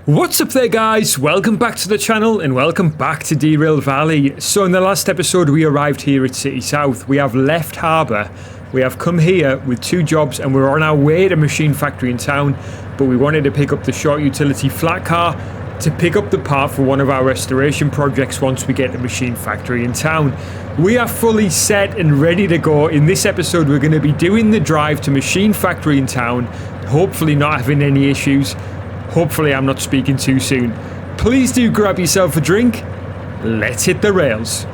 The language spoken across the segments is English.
What's up there, guys? Welcome back to the channel and welcome back to Derail Valley. So in the last episode we arrived here at City South. We have left harbour, we have come here with 2 jobs and we're on our way to Machine Factory in town, but we wanted to pick up the short utility flat car to pick up the part for one of our restoration projects once we get to Machine Factory in town. We are fully set and ready to go. In this episode we're going to be doing the drive to Machine Factory in town, hopefully not having any issues. Hopefully I'm not speaking too soon. Please do grab yourself a drink. Let's hit the rails.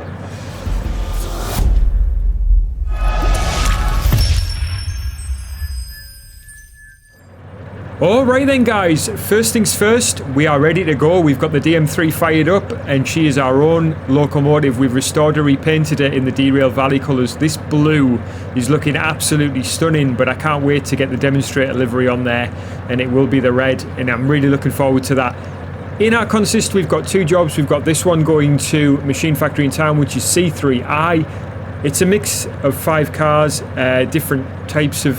Alright then, guys, first things first, we are ready to go. We've got the DM3 fired up and she is our own locomotive. We've restored her, repainted it in the Derail Valley colours. This blue is looking absolutely stunning, but I can't wait to get the demonstrator livery on there, and it will be the red, and I'm really looking forward to that. In our consist we've got 2 jobs. We've got this one going to Machine Factory in town, which is C3I. It's a mix of 5 cars, different types of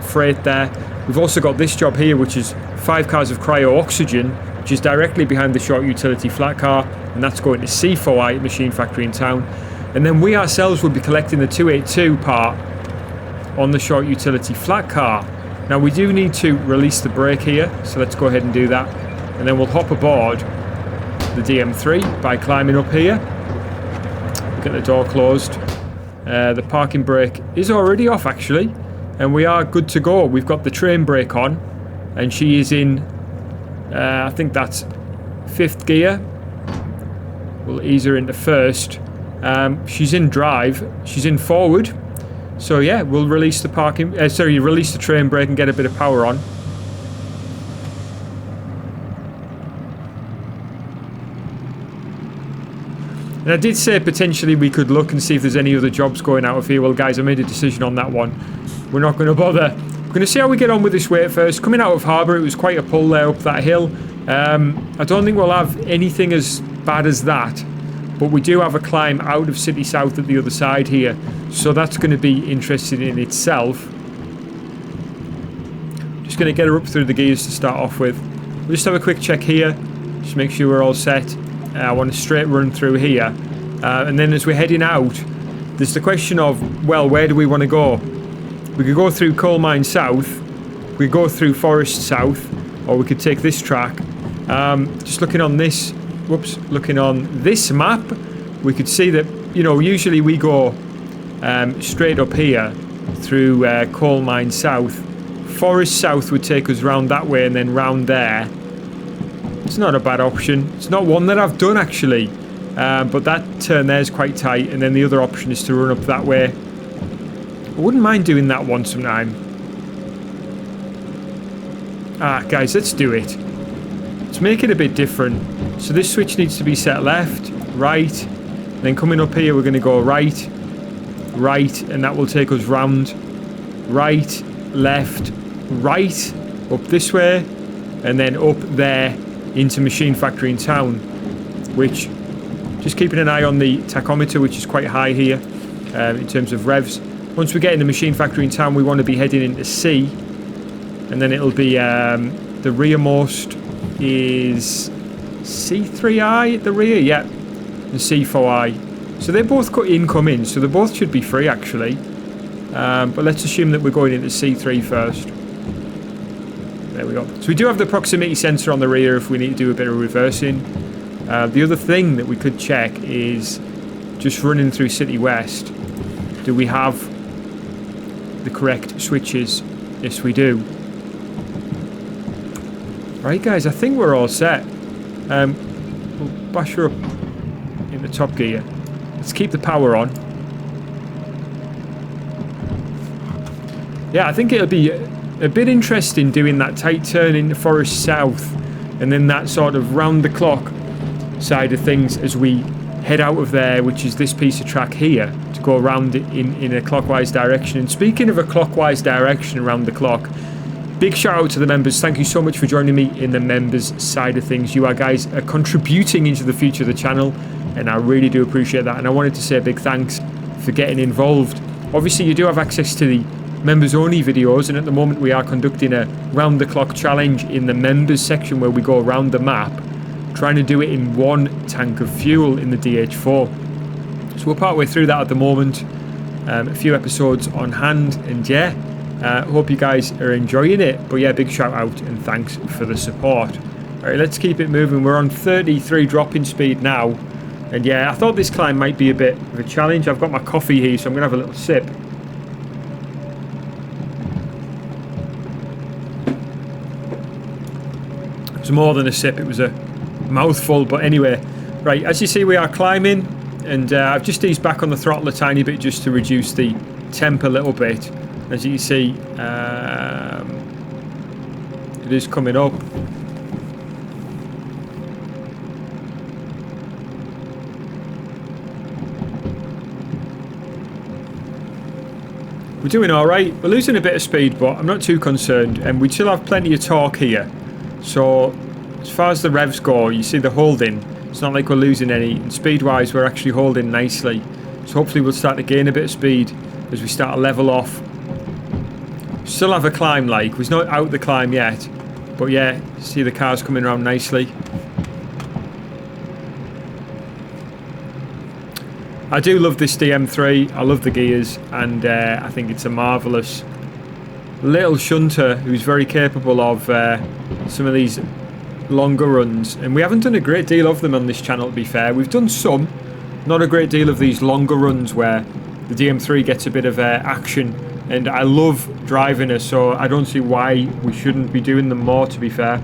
freight there. We've also got this job here, which is 5 cars of cryo oxygen, which is directly behind the short utility flat car, and that's going to C4I at Machine Factory in town. And then we ourselves will be collecting the 282 part on the short utility flat car. Now we do need to release the brake here, so let's go ahead and do that. And then we'll hop aboard the DM3 by climbing up here. Get the door closed. The parking brake is already off actually. And we are good to go. We've got the train brake on, and she is in, I think that's 5th gear. We'll ease her into 1st. She's in drive. She's in forward. So yeah, we'll release the release the train brake and get a bit of power on. And I did say potentially we could look and see if there's any other jobs going out of here. Well, guys, I made a decision on that one. We're not going to bother. We're going to see how we get on with this weight first. Coming out of harbour, it was quite a pull there up that hill. I don't think we'll have anything as bad as that, but we do have a climb out of City South at the other side here, so that's going to be interesting in itself. Just going to get her up through the gears to start off with. We'll just have a quick check here, just make sure we're all set. I want a straight run through here, and then as we're heading out, there's the question of, well, where do we want to go? We could go through Coal Mine South, we could go through Forest South, or we could take this track. Just looking on this, looking on this map, we could see that, you know, usually we go straight up here through Coal Mine South. Forest South would take us round that way and then round there. It's not a bad option. It's not one that I've done actually, but that turn there is quite tight, and then the other option is to run up that way. I wouldn't mind doing that one sometime. Guys, let's do it. Let's make it a bit different. So this switch needs to be set left, right, then coming up here we're going to go right, right, and that will take us round, right, left, right, up this way, and then up there into Machine Factory in town, which, just keeping an eye on the tachometer, which is quite high here in terms of revs. Once we get into Machine Factory in town, we want to be heading into C, and then it'll be the rearmost is C3I at the rear, yeah, and C4I. So they're both come in, so they both should be free actually. But let's assume that we're going into C3 first. There we go. So we do have the proximity sensor on the rear if we need to do a bit of reversing. The other thing that we could check is just running through City West. Do we have the correct switches? Yes, we do. Right, guys, I think we're all set. We'll bash her up in the top gear. Let's keep the power on. Yeah, I think it'll be a bit interesting doing that tight turn into Forest South and then that sort of round the clock side of things as we head out of there, which is this piece of track here, to go around in a clockwise direction. And speaking of a clockwise direction around the clock, big shout out to the members. Thank you so much for joining me in the members side of things. You guys are contributing into the future of the channel, and I really do appreciate that. And I wanted to say a big thanks for getting involved. Obviously you do have access to the members only videos, and at the moment we are conducting a round the clock challenge in the members section where we go around the map trying to do it in 1 tank of fuel in the DH4. So we're partway through that at the moment. A few episodes on hand, and yeah, hope you guys are enjoying it. But yeah, big shout out and thanks for the support. Alright, let's keep it moving. We're on 33 dropping speed now, and yeah, I thought this climb might be a bit of a challenge. I've got my coffee here, so I'm gonna have a little sip. It was more than a sip, it was a mouthful. But anyway, right, as you see, we are climbing, and I've just eased back on the throttle a tiny bit just to reduce the temp a little bit. As you can see, it is coming up. We're doing alright. We're losing a bit of speed, but I'm not too concerned, and we still have plenty of torque here. So as far as the revs go, you see the holding. It's not like we're losing any, and speed-wise we're actually holding nicely. So hopefully we'll start to gain a bit of speed as we start to level off. Still have a climb, like, we're not out the climb yet, but yeah, see the cars coming around nicely. I do love this DM3, I love the gears, and I think it's a marvellous little shunter who's very capable of some of these longer runs, and we haven't done a great deal of them on this channel, to be fair. We've done some, not a great deal of these longer runs where the DM3 gets a bit of action, and I love driving her, so I don't see why we shouldn't be doing them more, to be fair.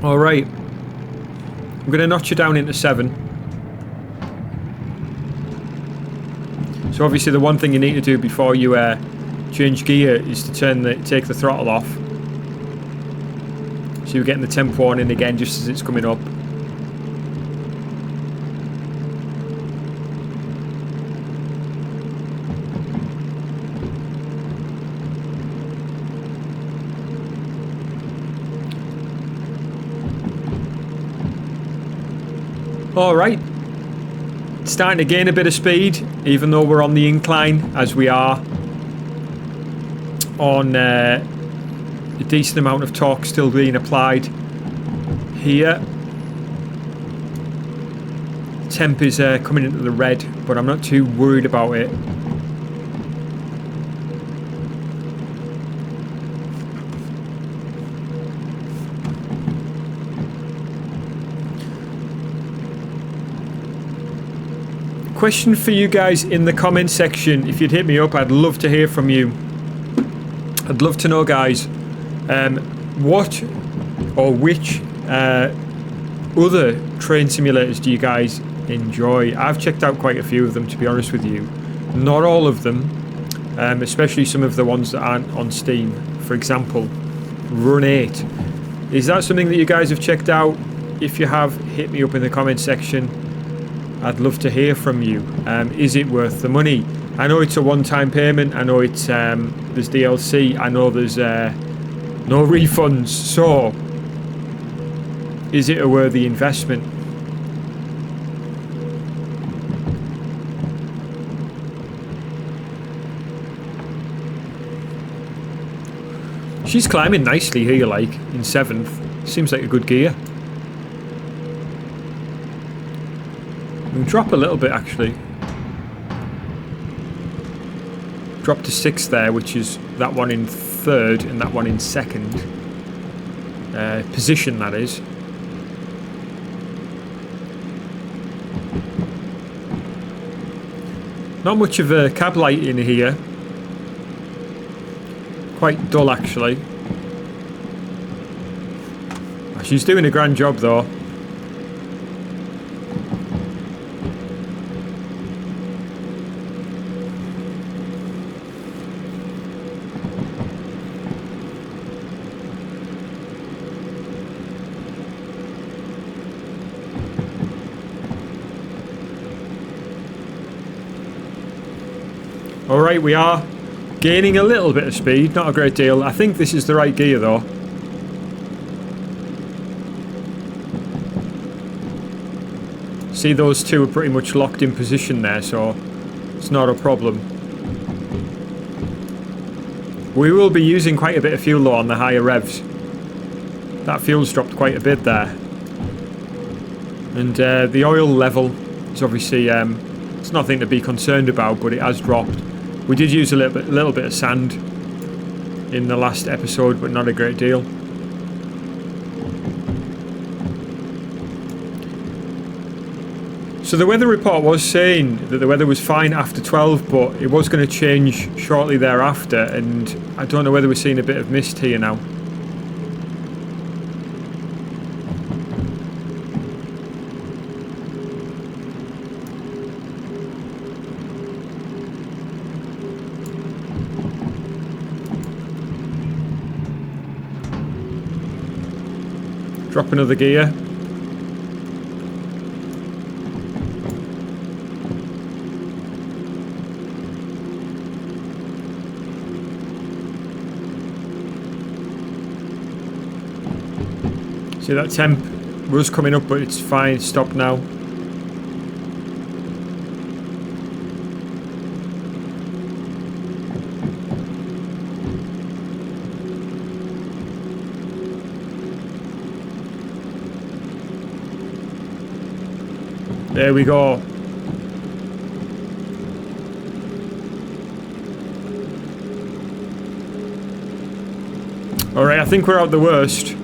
Alright, I'm going to notch you down into 7. So obviously the one thing you need to do before you change gear is to take the throttle off. So you're getting the temp warning again just as it's coming up. Alright, starting to gain a bit of speed, even though we're on the incline, as we are on a decent amount of torque still being applied here. Temp is coming into the red, but I'm not too worried about it. Question for you guys in the comment section. If you'd hit me up, I'd love to hear from you. I'd love to know, guys, what or which other train simulators do you guys enjoy? I've checked out quite a few of them, to be honest with you. Not all of them, especially some of the ones that aren't on Steam. For example, Run 8. Is that something that you guys have checked out? If you have, hit me up in the comment section. I'd love to hear from you. Is it worth the money? I know it's a one-time payment. I know it's there's DLC. I know there's no refunds. So, is it a worthy investment? She's climbing nicely here, like in 7th. Seems like a good gear. We'll drop a little bit, actually. Drop to 6th there, which is that one in 3rd and that one in 2nd. Position, that is. Not much of a cab light in here. Quite dull, actually. She's doing a grand job, though. Alright, we are gaining a little bit of speed, not a great deal. I think this is the right gear, though. See, those two are pretty much locked in position there, so it's not a problem. We will be using quite a bit of fuel though on the higher revs. That fuel's dropped quite a bit there. And the oil level is obviously it's nothing to be concerned about, but it has dropped. We did use a little bit of sand in the last episode, but not a great deal. So the weather report was saying that the weather was fine after 12, but it was going to change shortly thereafter, and I don't know whether we're seeing a bit of mist here now. Drop another gear. See, that temp was coming up, but it's fine, it's stopped now. There we go. Alright, I think we're out the worst.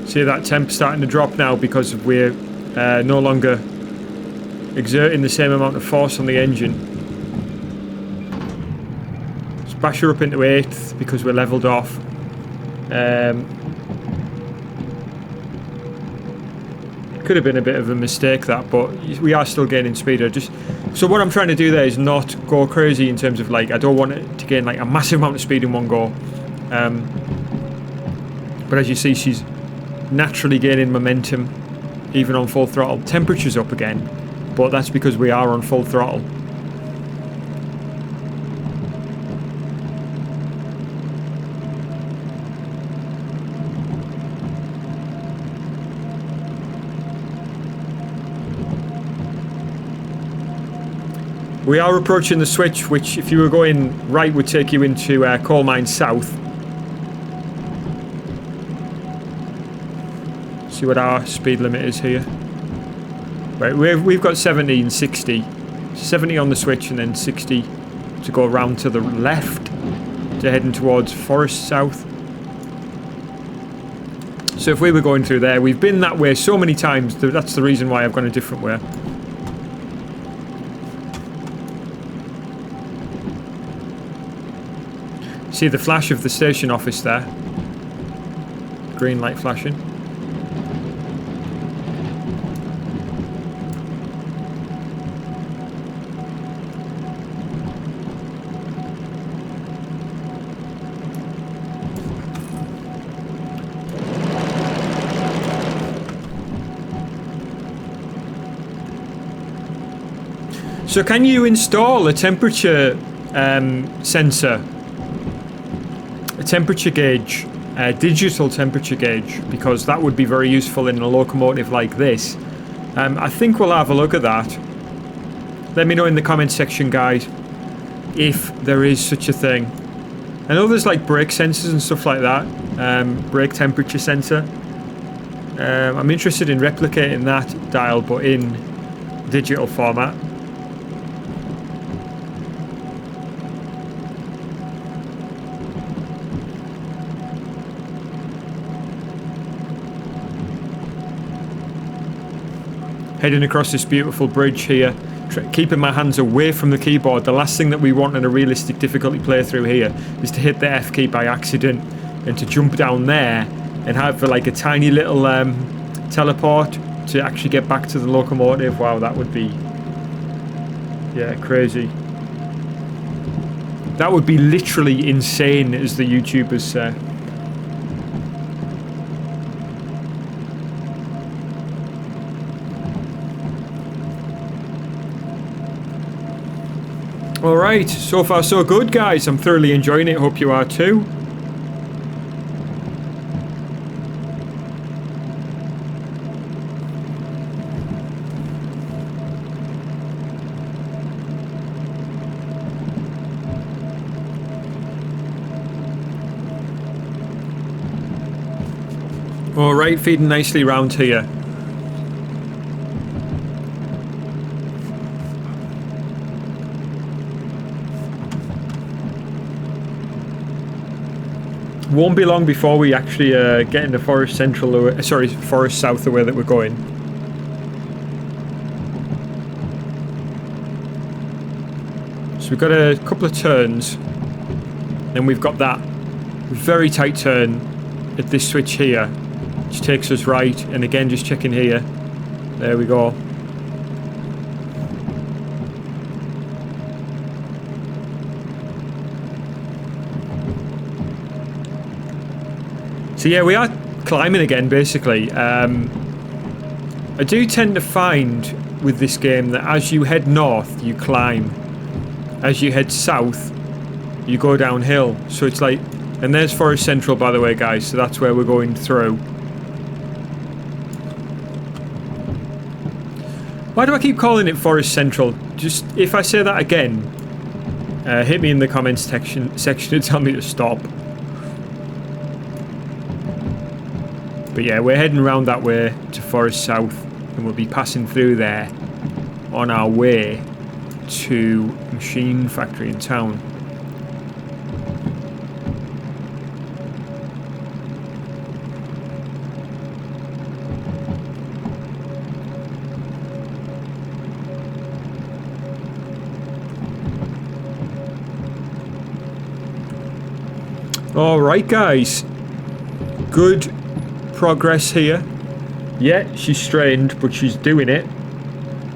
See that temp starting to drop now because we're no longer exerting the same amount of force on the engine. Let's bash her up into 8th because we're leveled off. Could have been a bit of a mistake that, but we are still gaining speed. So what I'm trying to do there is not go crazy in terms of like, I don't want it to gain like a massive amount of speed in one go. But as you see, she's naturally gaining momentum even on full throttle. Temperature's up again, but that's because we are on full throttle. We are approaching the switch, which if you were going right would take you into Coal Mine South. See what our speed limit is here. Right, we've got 70 and 60. 70 on the switch and then 60 to go around to the left to heading towards Forest South. So if we were going through there, we've been that way so many times, that's the reason why I've gone a different way. See the flash of the station office there. Green light flashing. So can you install a temperature sensor? A temperature gauge, a digital temperature gauge, because that would be very useful in a locomotive like this. I think we'll have a look at that. Let me know in the comment section, guys, if there is such a thing. I know there's like brake sensors and stuff like that, brake temperature sensor. I'm interested in replicating that dial, but in digital format. Heading across this beautiful bridge here, keeping my hands away from the keyboard. The last thing that we want in a realistic difficulty playthrough here is to hit the F key by accident and to jump down there and have like a tiny little teleport to actually get back to the locomotive. Wow, that would be, yeah, crazy. That would be literally insane, as the YouTubers say. Alright, so far so good, guys. I'm thoroughly enjoying it. Hope you are too. All right, feeding nicely round here. Won't be long before we actually get into Forest Central, sorry, Forest South, the way that we're going. So we've got a couple of turns, and we've got that very tight turn at this switch here, which takes us right, and again just checking here. There we go. So yeah, we are climbing again, basically. I do tend to find with this game that as you head north, you climb. As you head south, you go downhill. So it's like... And there's Forest Central, by the way, guys. So that's where we're going through. Why do I keep calling it Forest Central? Just, if I say that again, hit me in the comments section and tell me to stop. But yeah, we're heading around that way to Forest South, and we'll be passing through there on our way to Machine Factory in town. Alright guys, good progress here. Yeah, she's strained, but she's doing it.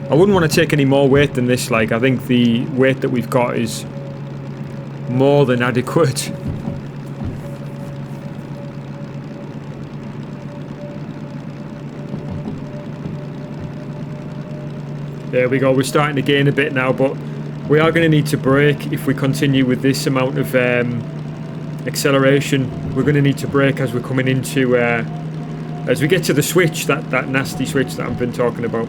I wouldn't want to take any more weight than this. Like, I think the weight that we've got is more than adequate. There we go, we're starting to gain a bit now, but we are going to need to brake if we continue with this amount of acceleration. We're going to need to brake as we're coming into as we get to the switch, that nasty switch that I've been talking about.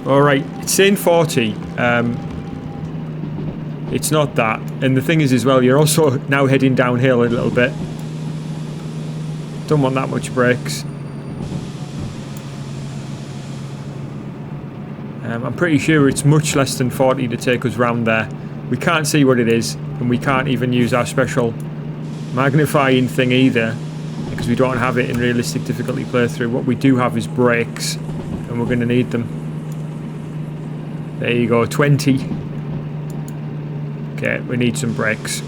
Alright, it's saying 40. It's not that. And the thing is as well, you're also now heading downhill a little bit. Don't want that much brakes. I'm pretty sure it's much less than 40 to take us round there. We can't see what it is, and we can't even use our special magnifying thing either, because we don't have it in realistic difficulty playthrough. What we do have is brakes, and we're going to need them. There you go, 20. Okay, we need some brakes.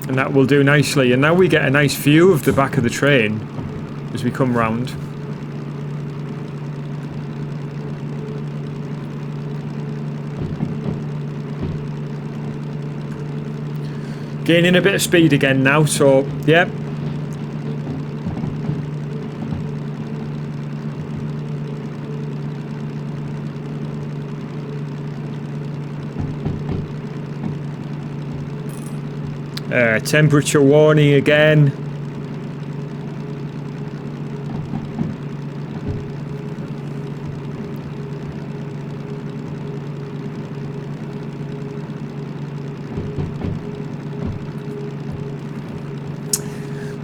And that will do nicely. And now we get a nice view of the back of the train as we come round. Gaining a bit of speed again now, so yeah. Temperature warning again.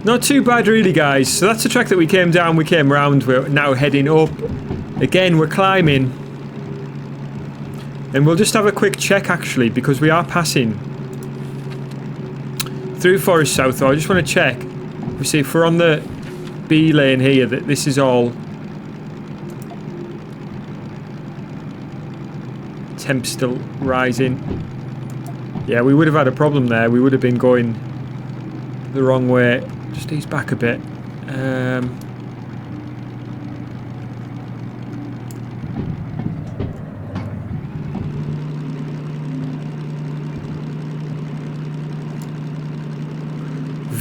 Not too bad really, guys. So that's the track that we came down, we came round, we're now heading up. Again, we're climbing. And we'll just have a quick check actually, because we are passing through Forest South. So I just want to check. We see if we're on the B lane here, that this is all temp still rising. Yeah, we would have had a problem there. We would have been going the wrong way. Just ease back a bit.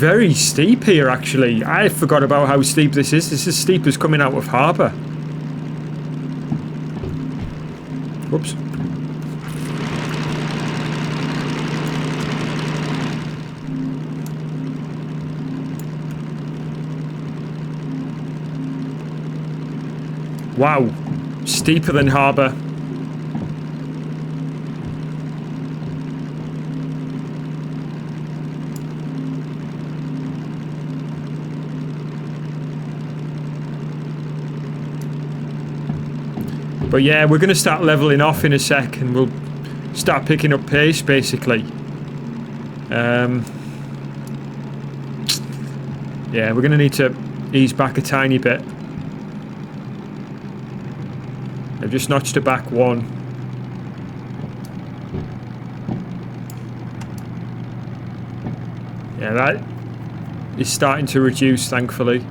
Very steep here, actually. I forgot about how steep this is. This is steep as coming out of harbour. Whoops. Wow. Steeper than harbour. But yeah, we're going to start leveling off in a sec and we'll start picking up pace basically. Yeah, we're going to need to ease back a tiny bit. I've just notched it back one. Yeah, that is starting to reduce, thankfully.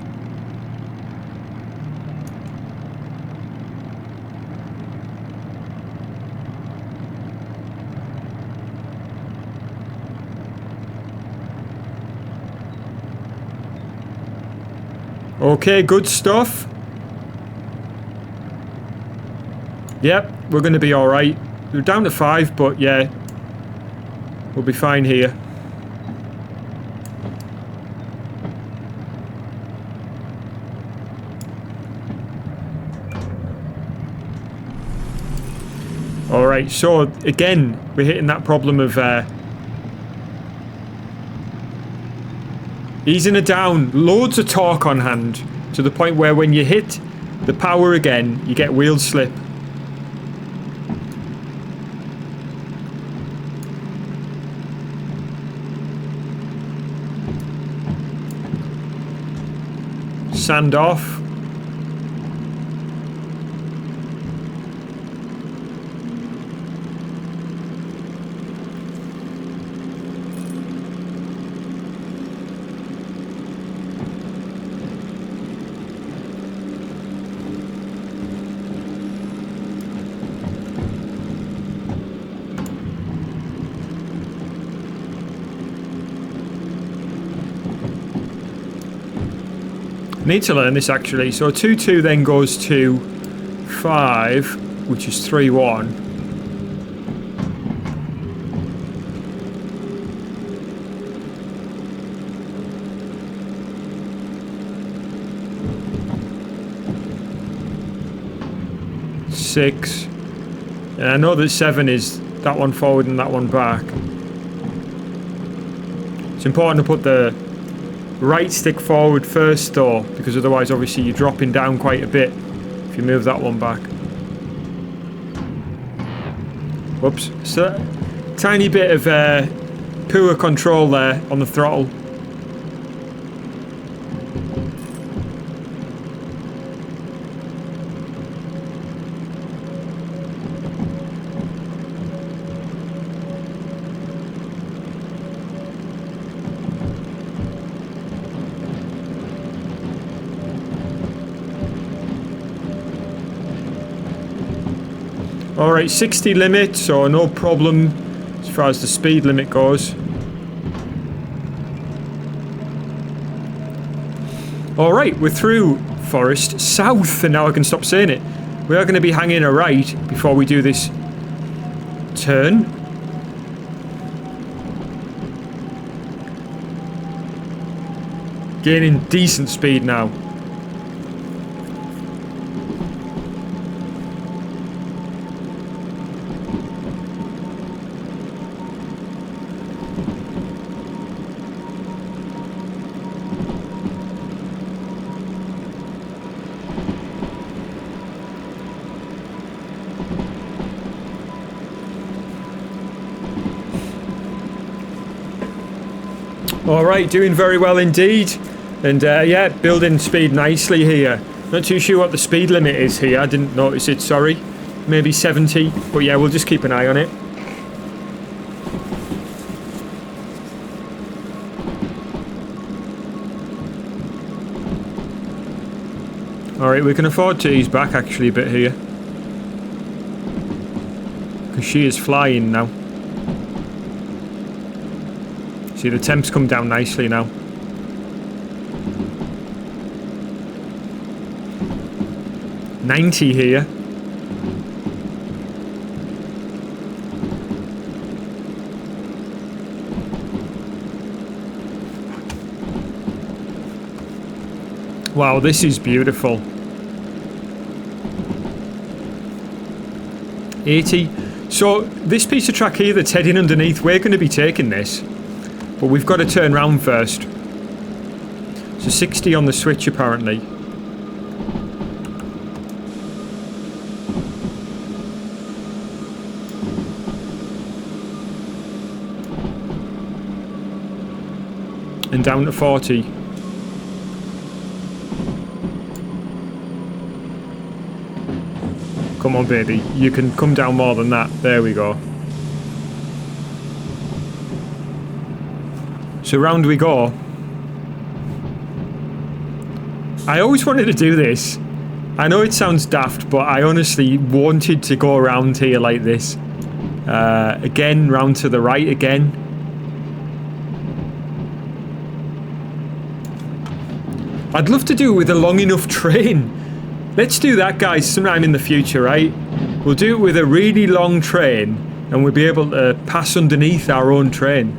Okay, good stuff. Yep, we're going to be alright. We're down to 5, but yeah, we'll be fine here. Alright, so again, we're hitting that problem of easing it down. Loads of torque on hand, to the point where when you hit the power again, you get wheel slip. Sand off. Need to learn this actually. So 2-2 then goes to 5, which is 3-1. Six. And I know that 7 is that one forward and that one back. It's important to put the right stick forward first though, because otherwise obviously you're dropping down quite a bit if you move that one back. Whoops. So tiny bit of poor control there on the throttle. Alright, 60 limit, so no problem as far as the speed limit goes. Alright, we're through Forest South, and now I can stop saying it. We are going to be hanging a right before we do this turn. Gaining decent speed now. Alright, doing very well indeed. And yeah, building speed nicely here. Not too sure what the speed limit is here. I didn't notice it, sorry. Maybe 70. But yeah, we'll just keep an eye on it. Alright, we can afford to ease back actually a bit here. Because she is flying now. See, the temps come down nicely now. $90 here. Wow, this is beautiful. 80. So this piece of track here that's heading underneath, we're going to be taking this, but we've got to turn round first. So 60 on the switch apparently. And down to 40. Come on, baby. You can come down more than that. There we go. So round we go. I always wanted to do this. I know it sounds daft, but I honestly wanted to go around here like this. Again, round to the right again. I'd love to do it with a long enough train. Let's do that, guys, sometime in the future, right? We'll do it with a really long train and we'll be able to pass underneath our own train.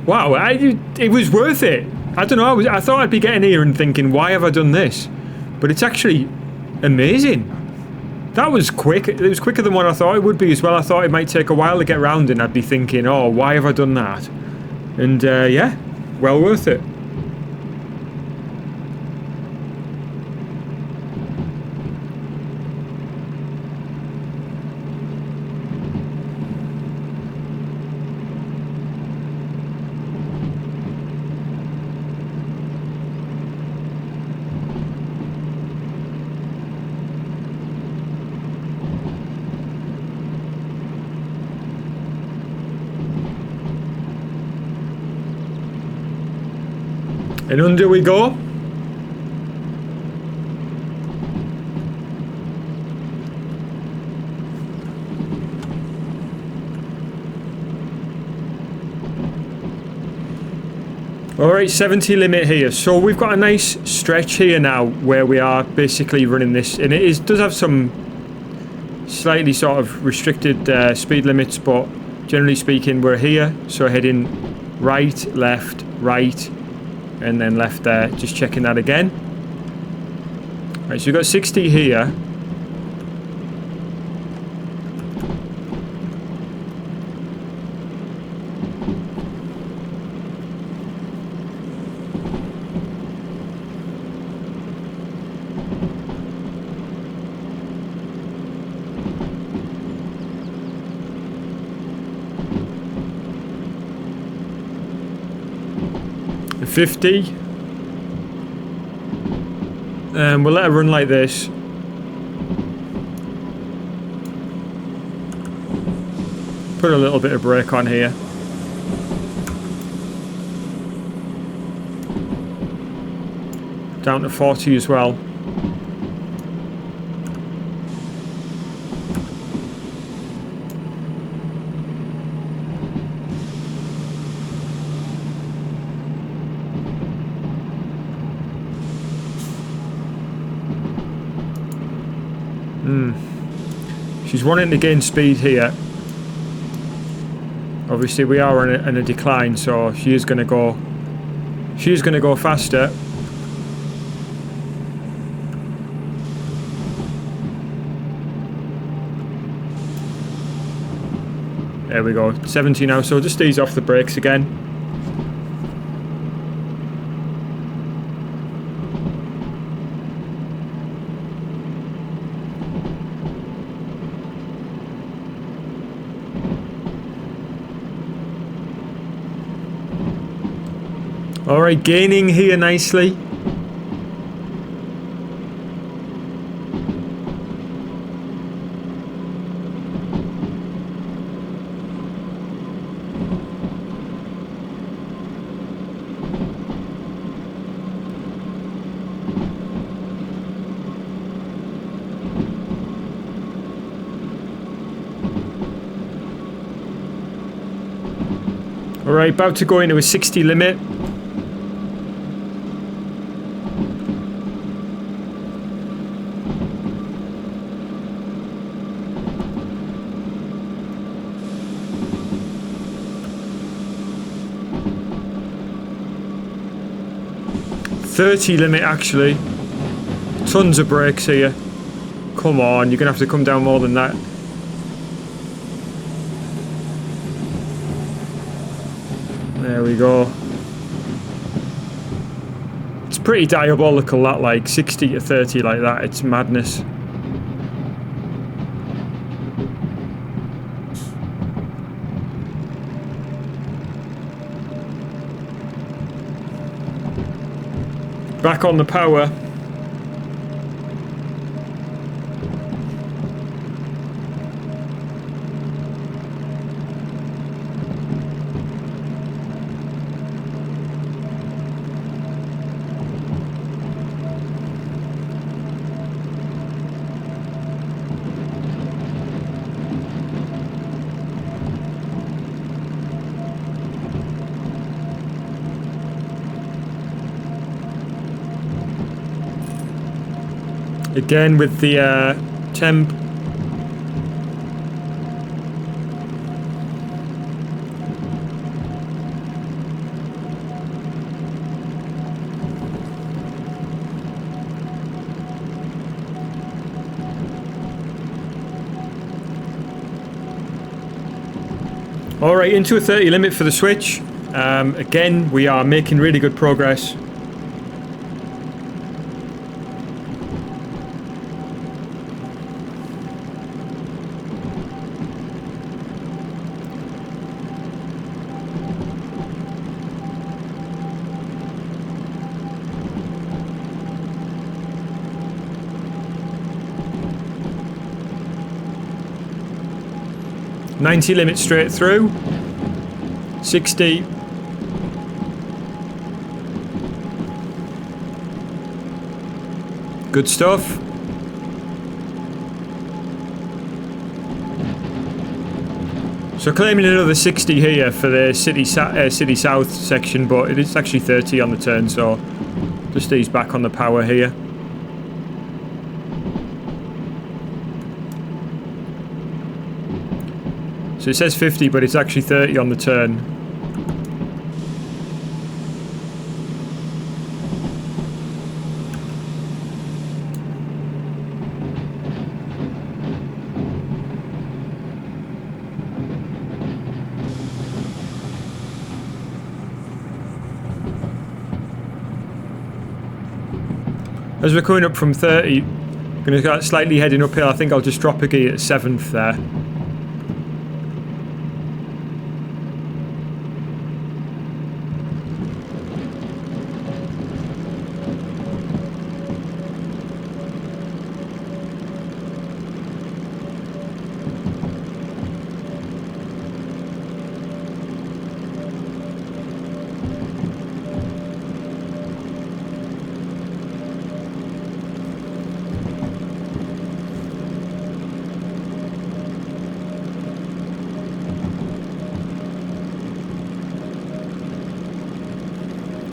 Wow, it was worth it. I don't know, I thought I'd be getting here and thinking, why have I done this? But it's actually amazing. That was quick. It was quicker than what I thought it would be as well. I thought it might take a while to get round and I'd be thinking, oh, why have I done that? And yeah, well worth it. And under we go. Alright, 70 limit here. So we've got a nice stretch here now where we are basically running this. And it does have some slightly sort of restricted speed limits, but generally speaking we're here. So heading right, left, right, and then left there. Just checking that again. Right, so we've got 60 here. And 50. And we'll let it run like this. Put a little bit of brake on here. Down to 40 as well. She's wanting to gain speed here. Obviously we are on a decline, so she is going to go faster. There we go, 70 now, so just ease off the brakes again. Alright, gaining here nicely. Alright, about to go into a 60 limit. 30 limit actually. Tons of brakes here. Come on, you're gonna have to come down more than that. There we go. It's pretty diabolical that, like 60 to 30 like that. It's madness. Back on the power. Again with the temp. Alright, into a 30 limit for the switch. Again, we are making really good progress. $90 limit straight through. 60. Good stuff. So claiming another 60 here for the city south section, but it is actually 30 on the turn, so just ease back on the power here. So it says 50, but it's actually 30 on the turn. As we're coming up from 30, I'm going to start slightly heading uphill. I think I'll just drop a gear at 7th there.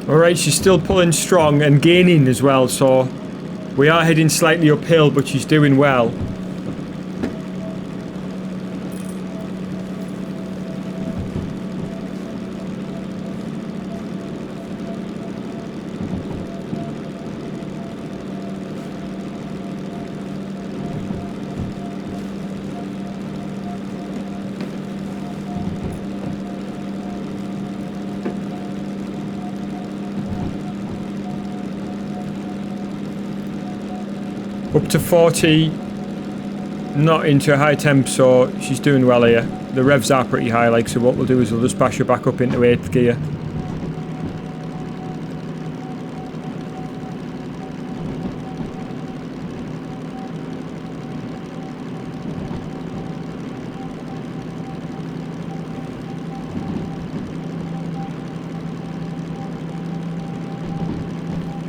Alright, she's still pulling strong and gaining as well, so we are heading slightly uphill, but she's doing well. Up to 40, not into a high temp, so she's doing well here. The revs are pretty high, like, so what we'll do is we'll just bash her back up into 8th gear.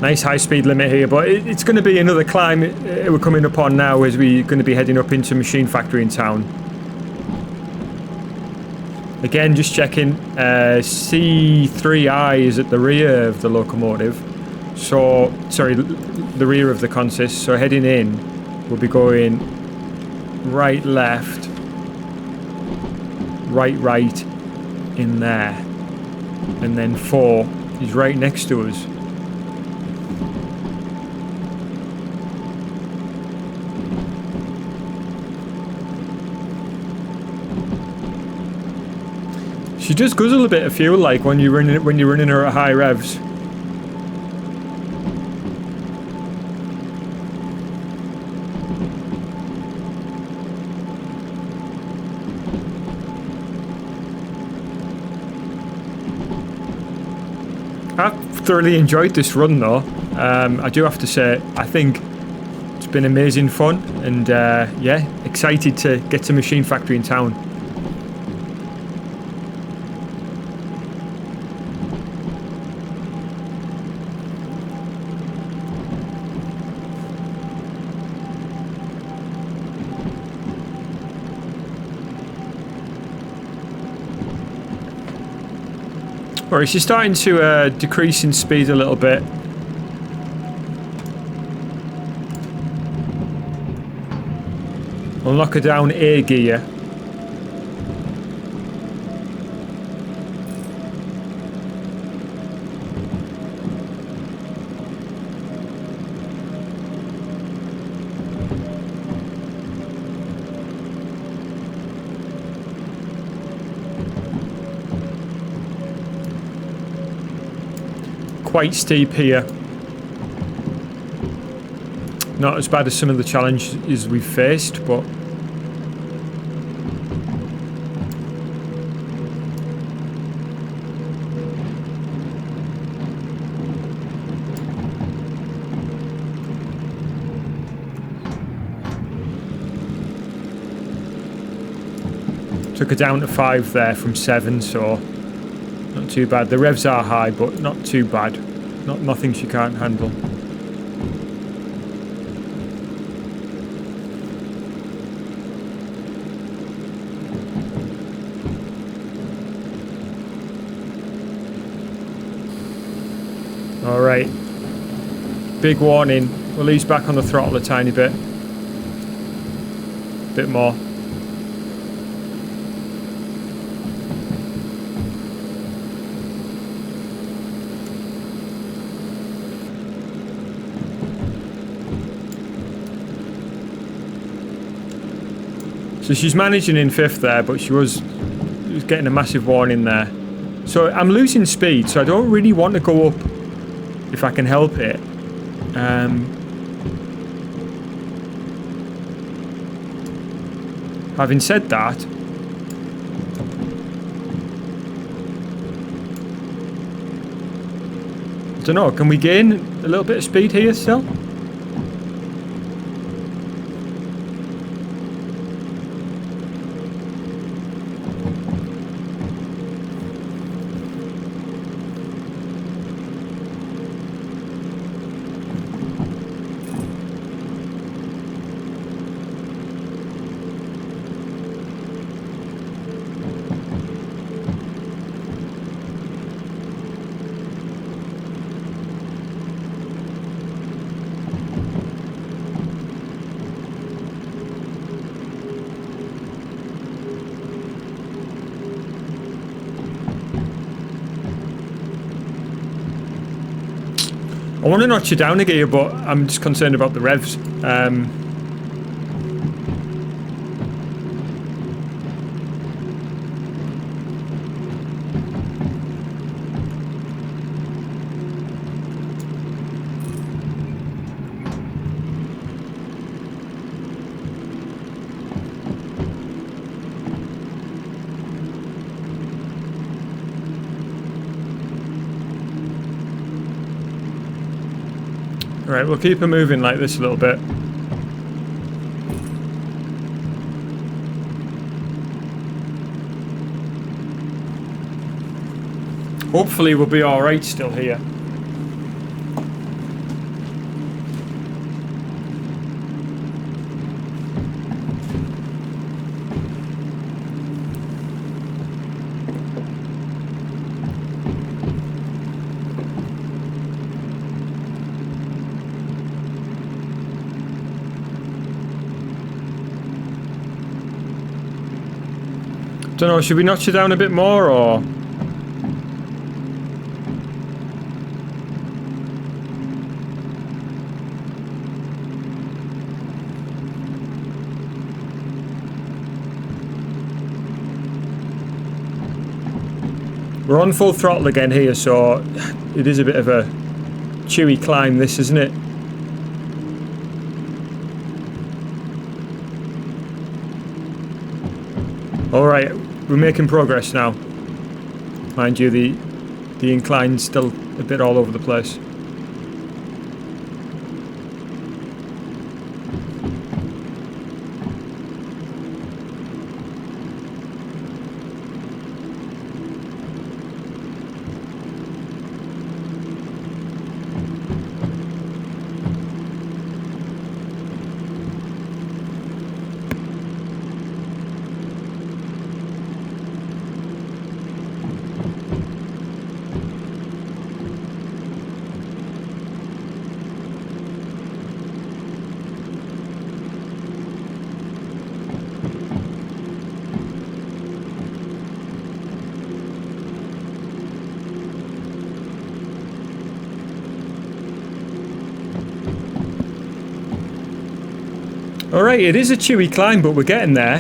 Nice high speed limit here, but it's going to be another climb we're coming up on now as we're going to be heading up into Machine Factory in town. Again, just checking, C3I is at the rear of the locomotive, so, sorry, the rear of the consist, so heading in, we'll be going right, left, right in there, and then 4 is right next to us. She does guzzle a bit of fuel, like when you're running her at high revs. I've thoroughly enjoyed this run though. I do have to say, I think it's been amazing fun, and yeah, excited to get to Machine Factory in town. Alright, she's starting to decrease in speed a little bit. We'll knock her down A gear. Quite steep here. Not as bad as some of the challenges we've faced, but took her down to 5 there from 7, so not too bad. The revs are high, but not too bad. Nothing she can't handle. Alright. Big warning. We'll ease back on the throttle a tiny bit. Bit more. So she's managing in 5th there, but she was getting a massive warning there. So I'm losing speed, so I don't really want to go up if I can help it. Having said that, I don't know, can we gain a little bit of speed here still? I want to notch you down a gear, but I'm just concerned about the revs. Right, we'll keep her moving like this a little bit. Hopefully we'll be alright still here. Don't know, should we notch it down a bit more, or? We're on full throttle again here, so it is a bit of a chewy climb, this, isn't it? Alright, we're making progress now. Mind you, the incline's still a bit all over the place. Alright, it is a chewy climb, but we're getting there.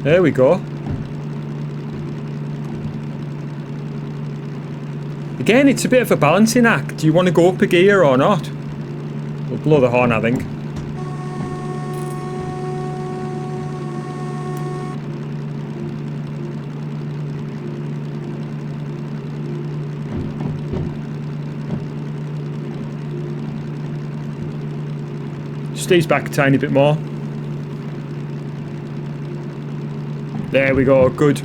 There we go. Again, it's a bit of a balancing act. Do you want to go up a gear or not? We'll blow the horn, I think. Stays back a tiny bit more. There we go, good.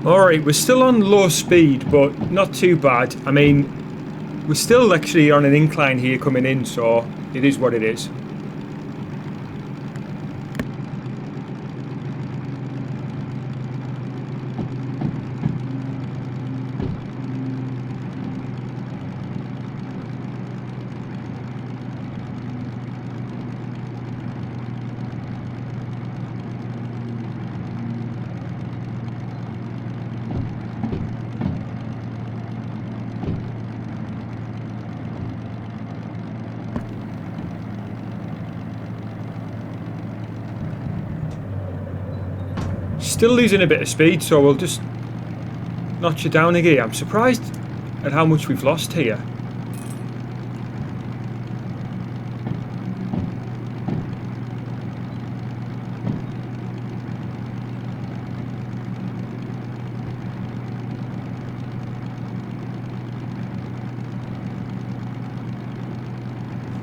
Alright, we're still on low speed, but not too bad. I mean, we're still actually on an incline here coming in, so it is what it is. Still losing a bit of speed, so we'll just notch you down again. I'm surprised at how much we've lost here.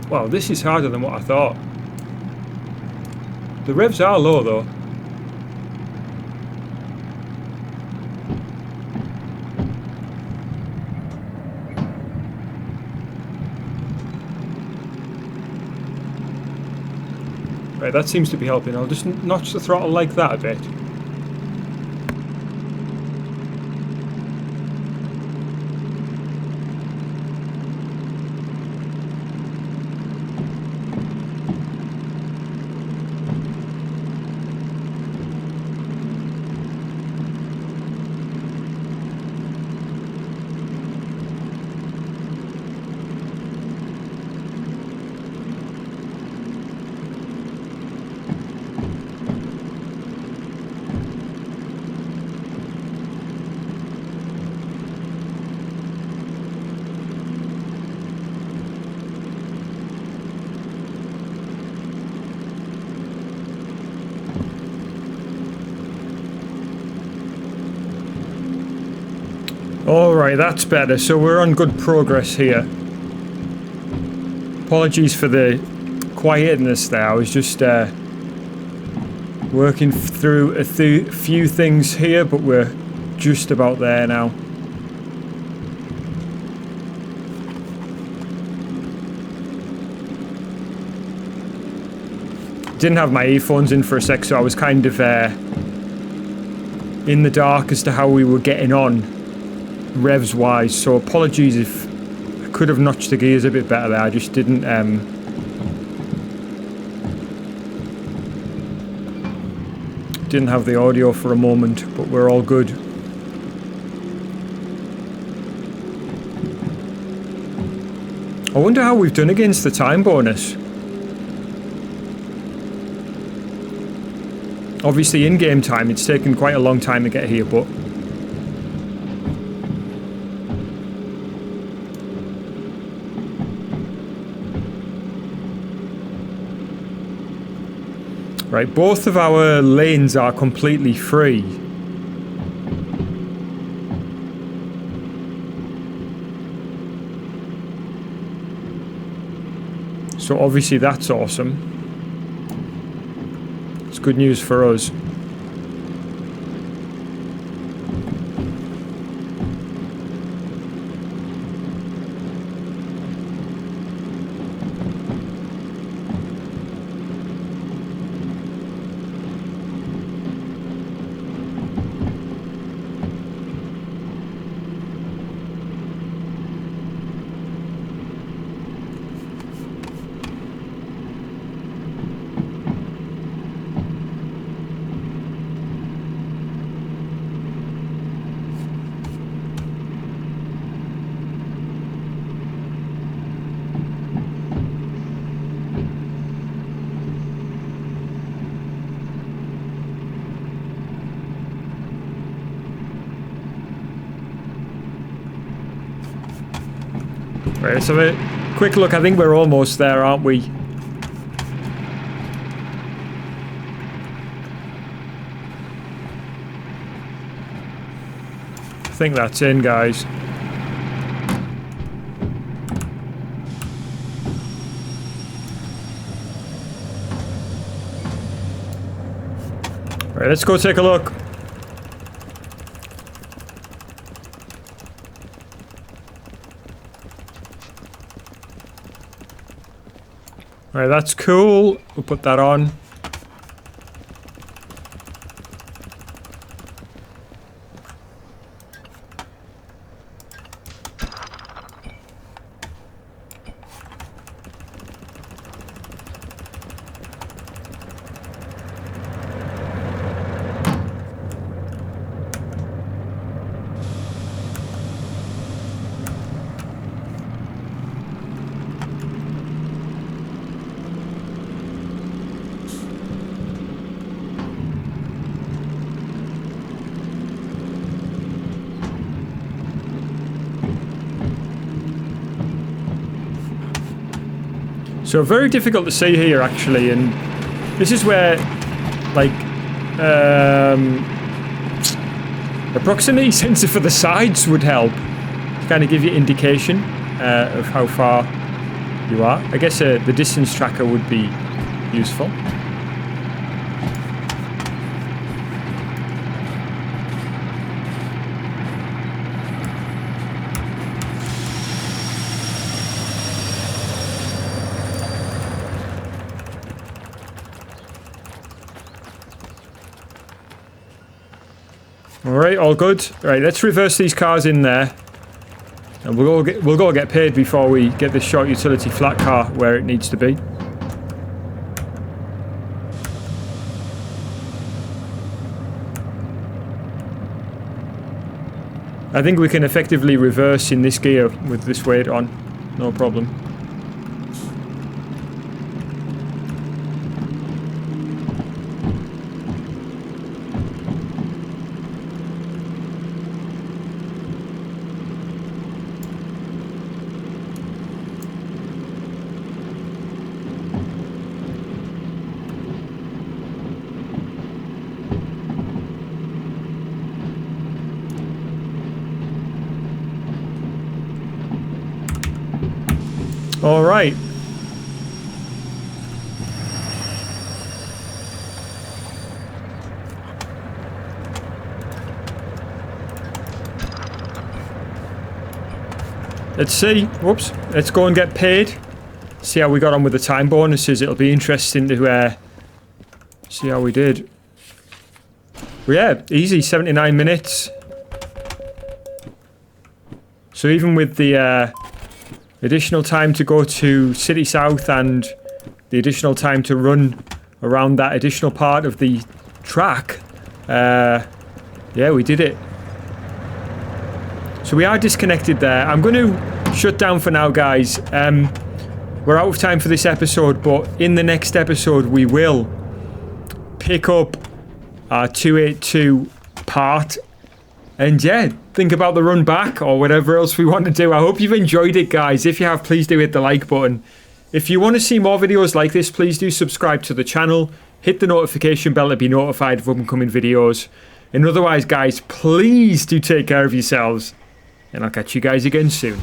Wow, this is harder than what I thought. The revs are low though. Right, that seems to be helping. I'll just notch the throttle like that a bit. Alright, that's better. So we're on good progress here. Apologies for the quietness there. I was just working through a few things here, but we're just about there now. Didn't have my earphones in for a sec, so I was kind of in the dark as to how we were getting on revs wise, so apologies if I could have notched the gears a bit better there. I just didn't have the audio for a moment, but we're all good. I wonder how we've done against the time bonus. Obviously in game time it's taken quite a long time to get here, but right, both of our lanes are completely free. So obviously that's awesome. It's good news for us. Right, let's have a quick look. I think we're almost there, aren't we? I think that's in, guys. Right, let's go take a look. Alright, that's cool. We'll put that on. So very difficult to see here, actually, and this is where, like, a proximity sensor for the sides would help to kind of give you indication of how far you are. I guess the distance tracker would be useful. Alright, all good. Right, let's reverse these cars in there. And we'll go get paid before we get this short utility flat car where it needs to be. I think we can effectively reverse in this gear with this weight on. No problem. All right. let's see. Whoops. Let's go and get paid. See how we got on with the time bonuses. It'll be interesting to see how we did. Well, yeah, easy. 79 minutes. So even with the additional time to go to City South and the additional time to run around that additional part of the track, yeah, we did it. So we are disconnected there. I'm going to shut down for now, guys. We're out of time for this episode, but in the next episode we will pick up our 282 part and yeah, think about the run back or whatever else we want to do. I hope you've enjoyed it, guys. If you have, please do hit the like button. If you want to see more videos like this, please do subscribe to the channel. Hit the notification bell to be notified of upcoming videos. And otherwise, guys, please do take care of yourselves. And I'll catch you guys again soon.